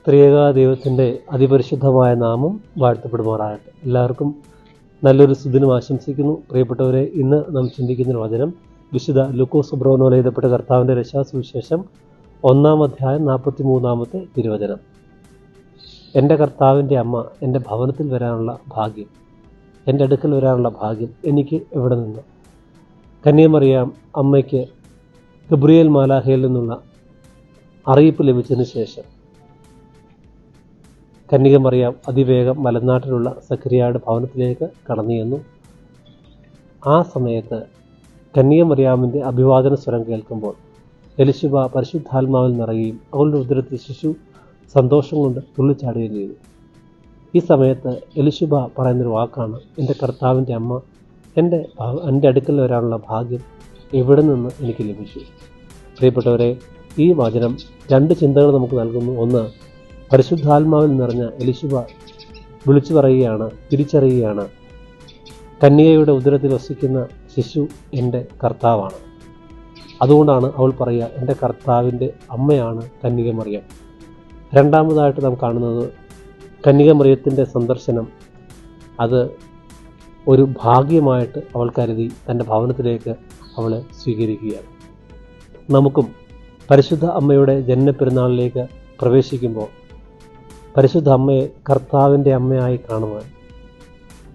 ത്രിയേക ദൈവത്തിൻ്റെ അതിപരിശുദ്ധമായ നാമം വാഴ്ത്തപ്പെടുമാറാകട്ടെ. എല്ലാവർക്കും നല്ലൊരു സുദിനം ആശംസിക്കുന്നു. പ്രിയപ്പെട്ടവരെ, ഇന്ന് നാം ചിന്തിക്കുന്ന വചനം വിശുദ്ധ ലൂക്കോസ് സുബ്രഹ്മണ്യം എഴുതപ്പെട്ട കർത്താവിൻ്റെ രക്ഷാസുവിശേഷം 1-ാം അധ്യായം 43-ാമത്തെ തിരുവചനം. എൻ്റെ കർത്താവിൻ്റെ അമ്മ എൻ്റെ ഭവനത്തിൽ വരാനുള്ള ഭാഗ്യം, എൻ്റെ അടുക്കൽ വരാനുള്ള ഭാഗ്യം എനിക്ക് എവിടെ നിന്ന്? കന്യാമറിയാം അമ്മയ്ക്ക് ഗബ്രിയേൽ മാലാഖയിൽ നിന്നുള്ള അറിയിപ്പ് ലഭിച്ചതിന് ശേഷം കന്യകമറിയാം അതിവേഗം മലനാട്ടിലുള്ള സക്കരിയായുടെ ഭവനത്തിലേക്ക് കടന്നു ചെന്നു. ആ സമയത്ത് കന്യകമറിയാമിൻ്റെ അഭിവാദന സ്വരം കേൾക്കുമ്പോൾ എലിശബ പരിശുദ്ധാത്മാവിൽ നിറയുകയും അവളുടെ ഉദരത്തിൽ ശിശു സന്തോഷം കൊണ്ട് തുള്ളിച്ചാടുകയും ചെയ്തു. ഈ സമയത്ത് എലിശബ പറയുന്നൊരു വാക്കാണ്, എൻ്റെ കർത്താവിൻ്റെ അമ്മ എൻ്റെ അടുക്കൽ വരാനുള്ള ഭാഗ്യം എവിടെ നിന്ന് എനിക്ക് ലഭിച്ചു? പ്രിയപ്പെട്ടവരെ, ഈ വചനം രണ്ട് ചിന്തകൾ നമുക്ക് നൽകുന്നു. ഒന്ന്, പരിശുദ്ധാത്മാവിൽ നിറഞ്ഞ എലിശബ വിളിച്ചു പറയുകയാണ്, തിരിച്ചറിയുകയാണ്, കന്യകയുടെ ഉദരത്തിൽ വസിക്കുന്ന ശിശു എൻ്റെ കർത്താവാണ്. അതുകൊണ്ടാണ് അവൾ പറയുക, എൻ്റെ കർത്താവിൻ്റെ അമ്മയാണ് കന്യകമറിയം. രണ്ടാമതായിട്ട് നാം കാണുന്നത്, കന്യകമറിയത്തിൻ്റെ സന്ദർശനം അത് ഒരു ഭാഗ്യമായിട്ട് അവൾ കരുതി തൻ്റെ ഭവനത്തിലേക്ക് അവൾ സ്വീകരിക്കുകയാണ്. നമുക്കും പരിശുദ്ധ അമ്മയുടെ ജനനപ്പെരുന്നാളിലേക്ക് പ്രവേശിക്കുമ്പോൾ പരിശുദ്ധ അമ്മയെ കർത്താവിൻ്റെ അമ്മയായി കാണുവാൻ,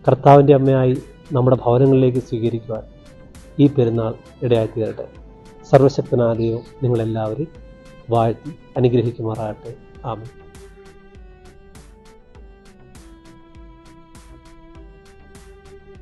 കർത്താവിൻ്റെ അമ്മയായി നമ്മുടെ ഭവനങ്ങളിലേക്ക് സ്വീകരിക്കുവാൻ ഈ പെരുന്നാൾ ഇടയാക്കി. സർവശക്തനായ ദൈവം നിങ്ങളെല്ലാവരെയും വാഴ്ത്തി അനുഗ്രഹിക്കുമാറാകട്ടെ. ആമേൻ.